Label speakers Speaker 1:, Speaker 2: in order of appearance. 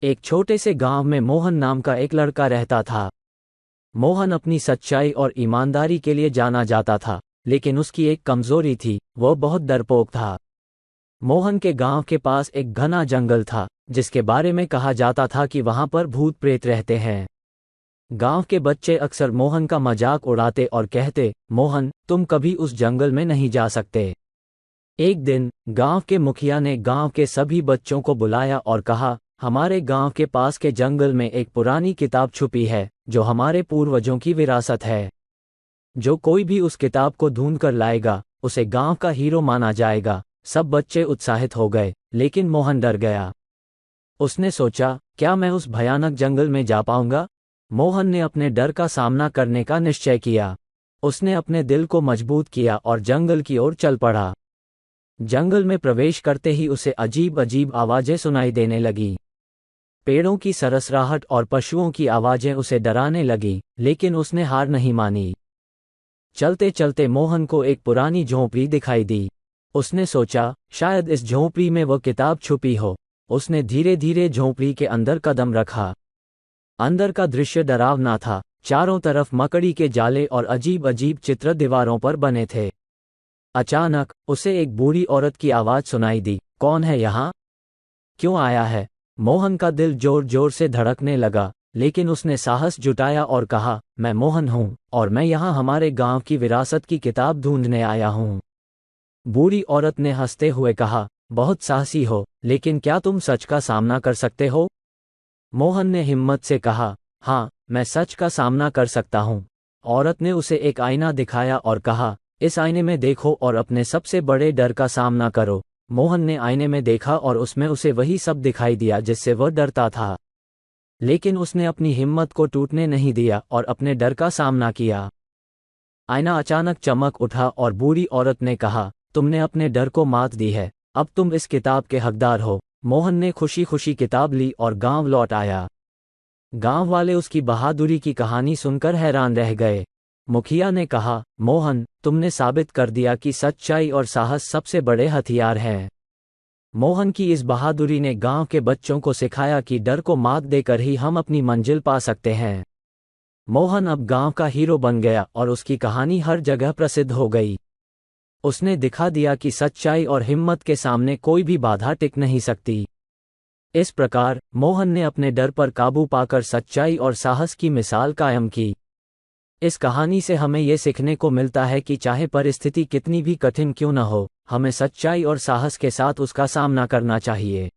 Speaker 1: एक छोटे से गांव में मोहन नाम का एक लड़का रहता था। मोहन अपनी सच्चाई और ईमानदारी के लिए जाना जाता था, लेकिन उसकी एक कमजोरी थी, वह बहुत डरपोक था। मोहन के गांव के पास एक घना जंगल था, जिसके बारे में कहा जाता था कि वहां पर भूत प्रेत रहते हैं। गांव के बच्चे अक्सर मोहन का मजाक उड़ाते और कहते, मोहन, तुम कभी उस जंगल में नहीं जा सकते। एक दिन गांव के मुखिया ने गांव के सभी बच्चों को बुलाया और कहा, हमारे गांव के पास के जंगल में एक पुरानी किताब छुपी है, जो हमारे पूर्वजों की विरासत है। जो कोई भी उस किताब को ढूंढ कर लाएगा, उसे गांव का हीरो माना जाएगा। सब बच्चे उत्साहित हो गए, लेकिन मोहन डर गया। उसने सोचा, क्या मैं उस भयानक जंगल में जा पाऊंगा? मोहन ने अपने डर का सामना करने का निश्चय किया। उसने अपने दिल को मजबूत किया और जंगल की ओर चल पड़ा। जंगल में प्रवेश करते ही उसे अजीब अजीब आवाजें सुनाई देने लगीं। पेड़ों की सरसराहट और पशुओं की आवाजें उसे डराने लगीं, लेकिन उसने हार नहीं मानी। चलते चलते मोहन को एक पुरानी झोंपड़ी दिखाई दी। उसने सोचा, शायद इस झोंपड़ी में वह किताब छुपी हो। उसने धीरे धीरे झोंपड़ी के अंदर कदम रखा। अंदर का दृश्य डरावना था। चारों तरफ मकड़ी के जाले और अजीब अजीब चित्र दीवारों पर बने थे। अचानक उसे एक बूढ़ी औरत की आवाज सुनाई दी, कौन है यहाँ? क्यों आया है? मोहन का दिल जोर जोर से धड़कने लगा, लेकिन उसने साहस जुटाया और कहा, मैं मोहन हूँ, और मैं यहाँ हमारे गांव की विरासत की किताब ढूंढने आया हूँ। बूढ़ी औरत ने हंसते हुए कहा, बहुत साहसी हो, लेकिन क्या तुम सच का सामना कर सकते हो? मोहन ने हिम्मत से कहा, हाँ, मैं सच का सामना कर सकता हूँ। औरत ने उसे एक आईना दिखाया और कहा, इस आईने में देखो और अपने सबसे बड़े डर का सामना करो। मोहन ने आईने में देखा और उसमें उसे वही सब दिखाई दिया जिससे वह डरता था। लेकिन उसने अपनी हिम्मत को टूटने नहीं दिया और अपने डर का सामना किया। आईना अचानक चमक उठा और बूढ़ी औरत ने कहा, तुमने अपने डर को मात दी है, अब तुम इस किताब के हकदार हो। मोहन ने खुशी खुशी किताब ली और गांव लौट आया। गांव वाले उसकी बहादुरी की कहानी सुनकर हैरान रह गए। मुखिया ने कहा, मोहन, तुमने साबित कर दिया कि सच्चाई और साहस सबसे बड़े हथियार हैं। मोहन की इस बहादुरी ने गांव के बच्चों को सिखाया कि डर को मात देकर ही हम अपनी मंजिल पा सकते हैं। मोहन अब गांव का हीरो बन गया और उसकी कहानी हर जगह प्रसिद्ध हो गई। उसने दिखा दिया कि सच्चाई और हिम्मत के सामने कोई भी बाधा टिक नहीं सकती। इस प्रकार मोहन ने अपने डर पर काबू पाकर सच्चाई और साहस की मिसाल कायम की। इस कहानी से हमें ये सीखने को मिलता है कि चाहे परिस्थिति कितनी भी कठिन क्यों न हो, हमें सच्चाई और साहस के साथ उसका सामना करना चाहिए।